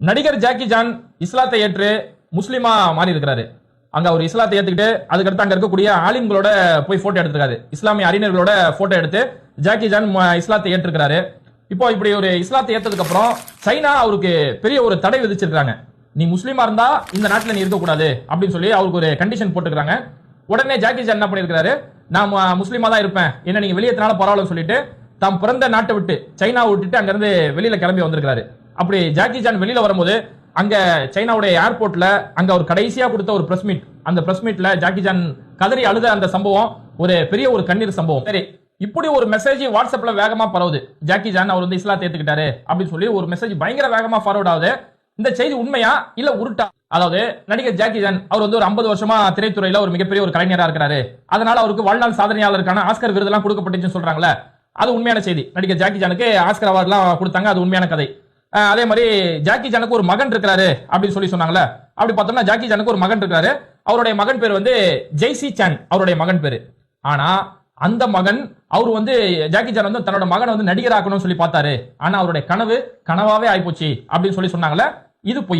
நடிகர் Jackie Chan இஸ்லாத்தை ஏற்று முஸ்லிமா மாறி இருக்கிறாரு. அங்க அவர் இஸ்லாத்தை ஏத்துக்கிட்டு அதுக்கடுத்து அங்க இருக்கக்கூடிய ஆலிம்களோட போய் போட்டோ எடுத்துருக்காரு. இஸ்லாமிய அறிஞர்களோட போட்டோ எடுத்து ஜாக்கி ஜான் இஸ்லாத்தை ஏற்றிருக்கிறாரு. இப்போ இப்படி ஒரு இஸ்லாத்தை ஏற்றதுக்கு அப்புறம் சைனா அவருக்கு பெரிய ஒரு தடை விதிச்சிருக்காங்க. நீ முஸ்லீமா இருந்தா இந்த நாட்டில் நீ இருக்கக்கூடாது அப்படின்னு சொல்லி அவருக்கு ஒரு கண்டிஷன் போட்டுக்கிறாங்க. உடனே ஜாக்கி ஜான் என்ன பண்ணிருக்காரு, நான் முஸ்லீமா தான் இருப்பேன், என்ன நீங்க வெளியேற்றினால பரவாயில்லன்னு சொல்லிட்டு தாம் பிறந்த நாட்டை விட்டு சைனாவை விட்டுட்டு அங்க இருந்து வெளியில கிளம்பி வந்திருக்காரு. அப்படி ஜாக்கி ஜான் வெளியில வரும்போது அங்க சைனாவுடைய ஏர்போர்ட்ல அங்க ஒரு கடைசியா கொடுத்த ஒரு பிரஸ் மீட், அந்த பிரஸ் மீட்ல ஜாக்கி ஜான் கதறி அழுத அந்த சம்பவம் ஒரு பெரிய ஒரு கண்ணீர் சம்பவம். சரி, இப்படி ஒரு மெசேஜ் வாட்ஸ்அப்ல வேகமா பரவுது. ஜாக்கி ஜான் அவர் வந்து இஸ்லாத்தை ஏத்துக்கிட்டாரு அப்படின்னு சொல்லி ஒரு மெசேஜ் பயங்கர வேகமா ஃபார்வர்ட் ஆகுது. இந்த செய்தி உண்மையா இல்ல உருட்டா? அதாவது நடிகர் ஜாக்கி ஜான் அவர் வந்து ஒரு 50 வருஷமா திரைத்துறையில ஒரு மிகப்பெரிய ஒரு கலைஞரா இருக்கிறாரு, அதனால அவருக்கு வாழ்நாள் சாதனையாளருக்கான ஆஸ்கர் விருதெல்லாம் கொடுக்கப்பட்டுச்சுன்னு சொல்றாங்களே, அது உண்மையான செய்தி. நடிகர் ஜாக்கி ஜானுக்கு ஆஸ்கர் அவார்ட்லாம் கொடுத்தாங்க, அது உண்மையான கதை. அதே மாதிரி ஜாக்கி ஜானுக்கு ஒரு மகன் இருக்கிறாரு அப்படின்னு சொல்லி சொன்னாங்களே, அப்படி பார்த்தோம்னா ஜாக்கி ஜானுக்கு ஒரு மகன் இருக்காரு. அவருடைய மகன் பேர் வந்து ஜெய்சி சான், அவருடைய மகன் பேரு. ஆனா அந்த மகன் அவர் வந்து ஜாக்கி ஜான் வந்து தன்னோட மகனை வந்து நடிகராக்கணும்னு சொல்லி பார்த்தாரு. ஆனா அவருடைய கனவு கனவாவே ஆயிப்போச்சு அப்படின்னு சொல்லி சொன்னாங்களே, இது பொய்.